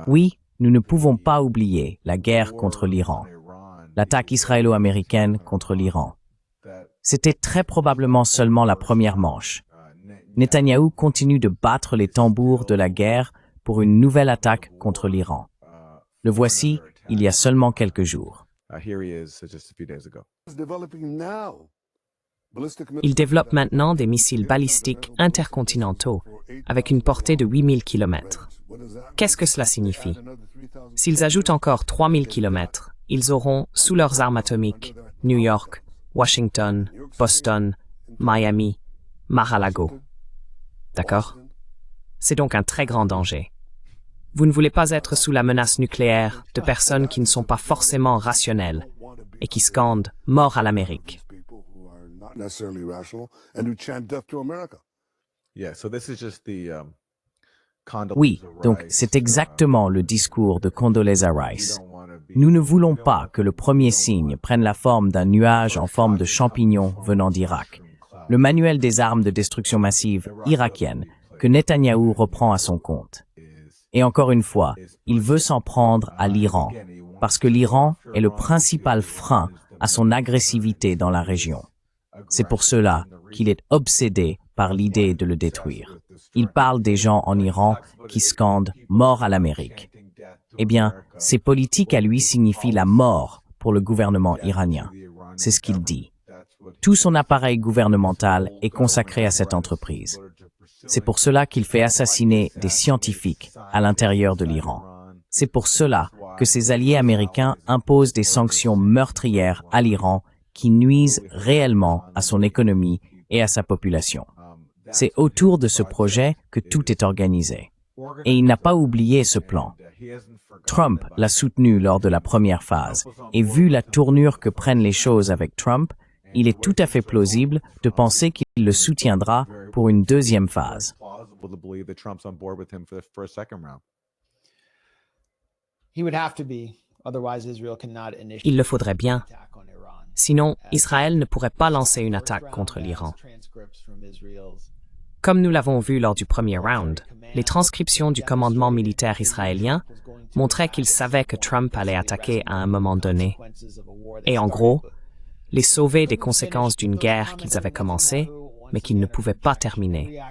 Oui, nous ne pouvons pas oublier la guerre contre l'Iran, l'attaque israélo-américaine contre l'Iran. C'était très probablement seulement la première manche. Netanyahou continue de battre les tambours de la guerre pour une nouvelle attaque contre l'Iran. Le voici il y a seulement quelques jours. Il développe maintenant des missiles balistiques intercontinentaux avec une portée de 8000 km. Qu'est-ce que cela signifie? S'ils ajoutent encore 3000 km, ils auront, sous leurs armes atomiques, New York, Washington, Boston, Miami, Mar-a-Lago. D'accord? C'est donc un très grand danger. Vous ne voulez pas être sous la menace nucléaire de personnes qui ne sont pas forcément rationnelles et qui scandent « mort à l'Amérique ». Oui, donc c'est exactement le discours de Condoleezza Rice. Nous ne voulons pas que le premier signe prenne la forme d'un nuage en forme de champignon venant d'Irak. Le manuel des armes de destruction massive irakiennes que Netanyahou reprend à son compte. Et encore une fois, il veut s'en prendre à l'Iran, parce que l'Iran est le principal frein à son agressivité dans la région. C'est pour cela qu'il est obsédé par l'idée de le détruire. Il parle des gens en Iran qui scandent « mort à l'Amérique ». Eh bien, ces politiques à lui signifient la mort pour le gouvernement iranien. C'est ce qu'il dit. Tout son appareil gouvernemental est consacré à cette entreprise. C'est pour cela qu'il fait assassiner des scientifiques à l'intérieur de l'Iran. C'est pour cela que ses alliés américains imposent des sanctions meurtrières à l'Iran qui nuisent réellement à son économie et à sa population. C'est autour de ce projet que tout est organisé. Et il n'a pas oublié ce plan. Trump l'a soutenu lors de la première phase, et vu la tournure que prennent les choses avec Trump, il est tout à fait plausible de penser qu'il le soutiendra pour une deuxième phase. Il le faudrait bien. Sinon, Israël ne pourrait pas lancer une attaque contre l'Iran. Comme nous l'avons vu lors du premier round, les transcriptions du commandement militaire israélien montraient qu'ils savaient que Trump allait attaquer à un moment donné. Et en gros, les sauver des conséquences d'une guerre qu'ils avaient commencée, mais qu'ils ne pouvaient pas terminer.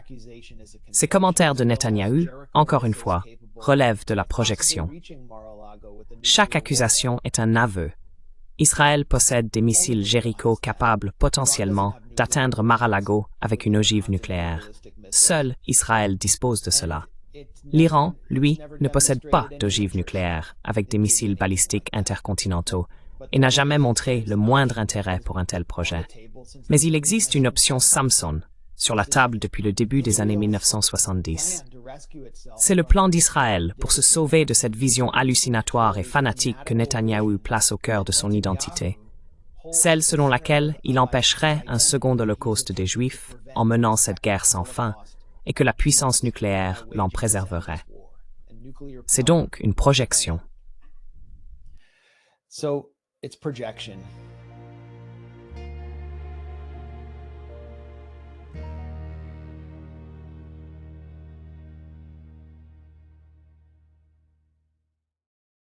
Ces commentaires de Netanyahou, encore une fois, relèvent de la projection. Chaque accusation est un aveu. Israël possède des missiles Jericho capables potentiellement d'atteindre Mar-a-Lago avec une ogive nucléaire. Seul Israël dispose de cela. L'Iran, lui, ne possède pas d'ogive nucléaire avec des missiles balistiques intercontinentaux et n'a jamais montré le moindre intérêt pour un tel projet. Mais il existe une option Samson sur la table depuis le début des années 1970. C'est le plan d'Israël pour se sauver de cette vision hallucinatoire et fanatique que Netanyahou place au cœur de son identité. Celle selon laquelle il empêcherait un second holocauste des Juifs en menant cette guerre sans fin et que la puissance nucléaire l'en préserverait. C'est donc une projection. So it's projection.